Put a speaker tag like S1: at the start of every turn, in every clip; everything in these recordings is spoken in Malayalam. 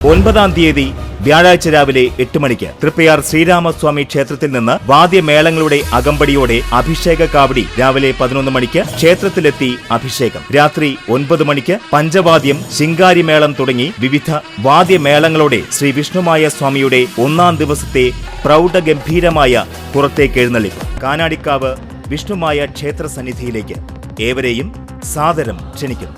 S1: 9-ാം തീയതി വ്യാഴാഴ്ച രാവിലെ 8 മണിക്ക് തൃപ്പയാർ ശ്രീരാമസ്വാമി ക്ഷേത്രത്തിൽ നിന്ന് വാദ്യമേളങ്ങളുടെ അകമ്പടിയോടെ അഭിഷേക കാവടി രാവിലെ 11 മണിക്ക് ക്ഷേത്രത്തിലെത്തി അഭിഷേകം. രാത്രി 9 മണിക്ക് പഞ്ചവാദ്യം, ശിങ്കാരിമേളം തുടങ്ങി വിവിധ വാദ്യമേളങ്ങളോടെ ശ്രീ വിഷ്ണുമായ സ്വാമിയുടെ 1-ാം ദിവസത്തെ പ്രൗഢഗംഭീരമായ പുറത്തേക്കെഴുന്നള്ളിപ്പ്. കാനാടിക്കാവ് വിഷ്ണുമായ ക്ഷേത്ര സന്നിധിയിലേക്ക് ഏവരെയും സാദരം ക്ഷണിക്കുന്നു.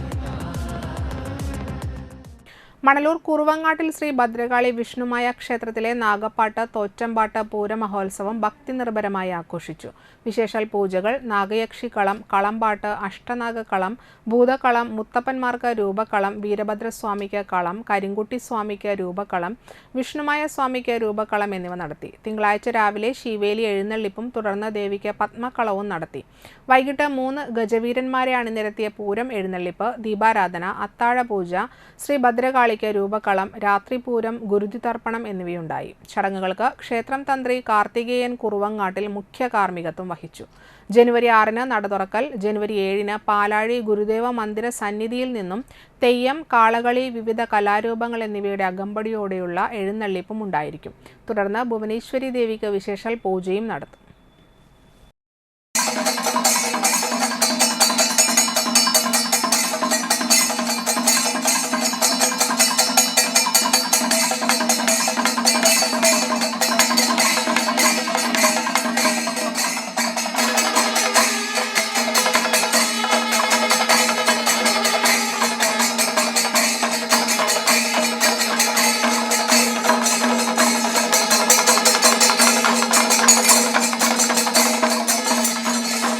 S2: മണലൂർ കുറുവങ്ങാട്ടിൽ ശ്രീ ഭദ്രകാളി വിഷ്ണുമായ ക്ഷേത്രത്തിലെ നാഗപ്പാട്ട്, തോറ്റമ്പാട്ട് പൂരമഹോത്സവം ഭക്തിനിർഭരമായി ആഘോഷിച്ചു. വിശേഷാൽ പൂജകൾ, നാഗയക്ഷിക്കളം, കളംപാട്ട്, അഷ്ടനാഗക്കളം, ഭൂതക്കളം, മുത്തപ്പന്മാർക്ക് രൂപക്കളം, വീരഭദ്രസ്വാമിക്ക് കളം, കരിങ്കുട്ടി സ്വാമിക്ക് രൂപക്കളം, വിഷ്ണുമായ സ്വാമിക്ക് രൂപക്കളം എന്നിവ നടത്തി. തിങ്കളാഴ്ച രാവിലെ ശീവേലി എഴുന്നള്ളിപ്പും തുടർന്ന് ദേവിക്ക് പത്മക്കളവും നടത്തി. വൈകിട്ട് 3 ഗജവീരന്മാരെ അണിനിരത്തിയ പൂരം എഴുന്നള്ളിപ്പ്, ദീപാരാധന, അത്താഴപൂജ, ശ്രീ ഭദ്രകാളി രൂപക്കളം, രാത്രിപൂരം, ഗുരുതിതർപ്പണം എന്നിവയുണ്ടായി. ചടങ്ങുകൾക്ക് ക്ഷേത്രം തന്ത്രി കാർത്തികേയൻ കുറുവങ്ങാട്ടിൽ മുഖ്യ കാർമ്മികത്വം വഹിച്ചു. ജനുവരി 6-ന് നട തുറക്കൽ, ജനുവരി 7-ന് പാലാഴി ഗുരുദേവ മന്ദിര സന്നിധിയിൽ നിന്നും തെയ്യം, കാളകളി, വിവിധ കലാരൂപങ്ങൾ എന്നിവയുടെ അകമ്പടിയോടെയുള്ള എഴുന്നള്ളിപ്പും ഉണ്ടായിരിക്കും. തുടർന്ന് ഭുവനേശ്വരി ദേവിക്ക് വിശേഷാൽ പൂജയും നടത്തും.